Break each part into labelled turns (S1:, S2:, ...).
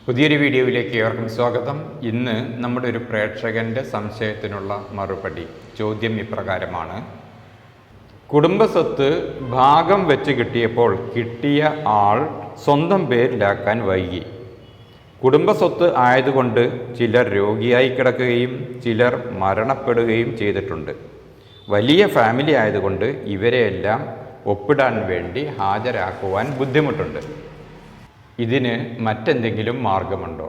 S1: പുതിയൊരു വീഡിയോയിലേക്ക് ഏവർക്കും സ്വാഗതം. ഇന്ന് നമ്മുടെ ഒരു പ്രേക്ഷകൻ്റെ സംശയത്തിനുള്ള മറുപടി. ചോദ്യം ഇപ്രകാരമാണ്: കുടുംബസ്വത്ത് ഭാഗം വെച്ച് കിട്ടിയപ്പോൾ കിട്ടിയ ആൾ സ്വന്തം പേരിലാക്കാൻ വൈകി. കുടുംബസ്വത്ത് ആയതുകൊണ്ട് ചിലർ രോഗിയായി കിടക്കുകയും ചിലർ മരണപ്പെടുകയും ചെയ്തിട്ടുണ്ട്. വലിയ ഫാമിലി ആയതുകൊണ്ട് ഇവരെയെല്ലാം ഒപ്പിടാൻ വേണ്ടി ഹാജരാക്കുവാൻ ബുദ്ധിമുട്ടുണ്ട്. ഇതിന് മറ്റെന്തെങ്കിലും മാർഗമുണ്ടോ?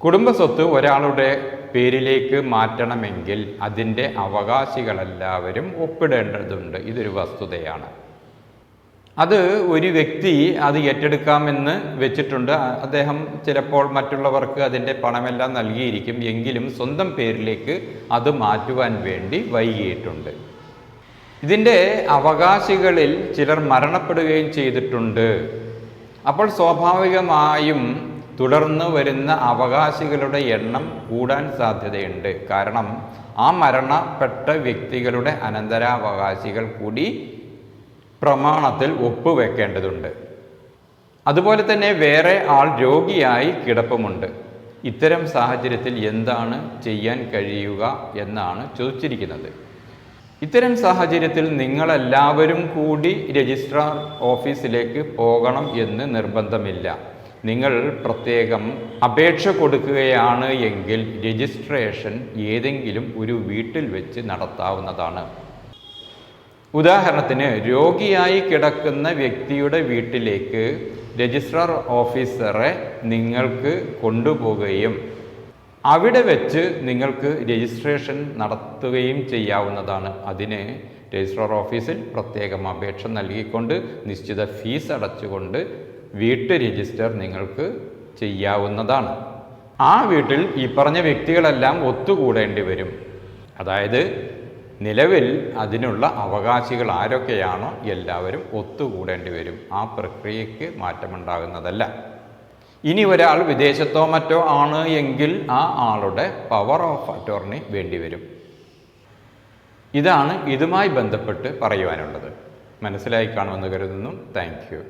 S1: കുടുംബസ്വത്ത് ഒരാളുടെ പേരിലേക്ക് മാറ്റണമെങ്കിൽ അതിൻ്റെ അവകാശികളെല്ലാവരും ഒപ്പിടേണ്ടതുണ്ട്. ഇതൊരു വസ്തുതയാണ്. അത് ഒരു വ്യക്തി അത് ഏറ്റെടുക്കാമെന്ന് വെച്ചിട്ടുണ്ട്. അദ്ദേഹം ചിലപ്പോൾ മറ്റുള്ളവർക്ക് അതിൻ്റെ പണമെല്ലാം നൽകിയിരിക്കും. എങ്കിലും സ്വന്തം പേരിലേക്ക് അത് മാറ്റുവാൻ വേണ്ടി വൈകിയിട്ടുണ്ട്. ഇതിൻ്റെ അവകാശികളിൽ ചിലർ മരണപ്പെടുകയും ചെയ്തിട്ടുണ്ട്. അപ്പോൾ സ്വാഭാവികമായും തുടർന്ന് വരുന്ന അവകാശികളുടെ എണ്ണം കൂടാൻ സാധ്യതയുണ്ട്. കാരണം ആ മരണപ്പെട്ട വ്യക്തികളുടെ അനന്തരാവകാശികൾ കൂടി പ്രമാണത്തിൽ ഒപ്പുവെക്കേണ്ടതുണ്ട്. അതുപോലെ തന്നെ വേറെ ആൾ രോഗിയായി കിടപ്പുമുണ്ട്. ഇത്തരം സാഹചര്യത്തിൽ എന്താണ് ചെയ്യാൻ കഴിയുക എന്നാണ് ചോദിച്ചിരിക്കുന്നത്. ഇത്തരം സാഹചര്യത്തിൽ നിങ്ങളെല്ലാവരും കൂടി രജിസ്ട്രാർ ഓഫീസിലേക്ക് പോകണം എന്ന് നിർബന്ധമില്ല. നിങ്ങൾ പ്രത്യേകം അപേക്ഷ കൊടുക്കുകയാണ് എങ്കിൽ രജിസ്ട്രേഷൻ ഏതെങ്കിലും ഒരു വീട്ടിൽ വെച്ച് നടത്താവുന്നതാണ്. ഉദാഹരണത്തിന്, രോഗിയായി കിടക്കുന്ന വ്യക്തിയുടെ വീട്ടിലേക്ക് രജിസ്ട്രാർ ഓഫീസറെ നിങ്ങൾക്ക് കൊണ്ടുപോവുകയും അവിടെ വെച്ച് നിങ്ങൾക്ക് രജിസ്ട്രേഷൻ നടത്തുകയും ചെയ്യാവുന്നതാണ്. അതിന് രജിസ്ട്രാർ ഓഫീസിൽ പ്രത്യേകം അപേക്ഷ നൽകിക്കൊണ്ട് നിശ്ചിത ഫീസ് അടച്ചുകൊണ്ട് വീട്ട് രജിസ്റ്റർ നിങ്ങൾക്ക് ചെയ്യാവുന്നതാണ്. ആ വീട്ടിൽ ഈ പറഞ്ഞ വ്യക്തികളെല്ലാം ഒത്തുകൂടേണ്ടി വരും. അതായത് നിലവിൽ അതിനുള്ള അവകാശികൾ ആരൊക്കെയാണോ എല്ലാവരും ഒത്തുകൂടേണ്ടി വരും. ആ പ്രക്രിയയ്ക്ക് മാറ്റമുണ്ടാകുന്നതല്ല. ഇനി ഒരാൾ വിദേശത്തോ മറ്റോ ആണ് എങ്കിൽ ആ ആളുടെ പവർ ഓഫ് അറ്റോർണി വേണ്ടിവരും. ഇതാണ് ഇതുമായി ബന്ധപ്പെട്ട് പറയുവാനുള്ളത്. മനസ്സിലായി കാണുമെന്ന് കരുതുന്നു. Thank you.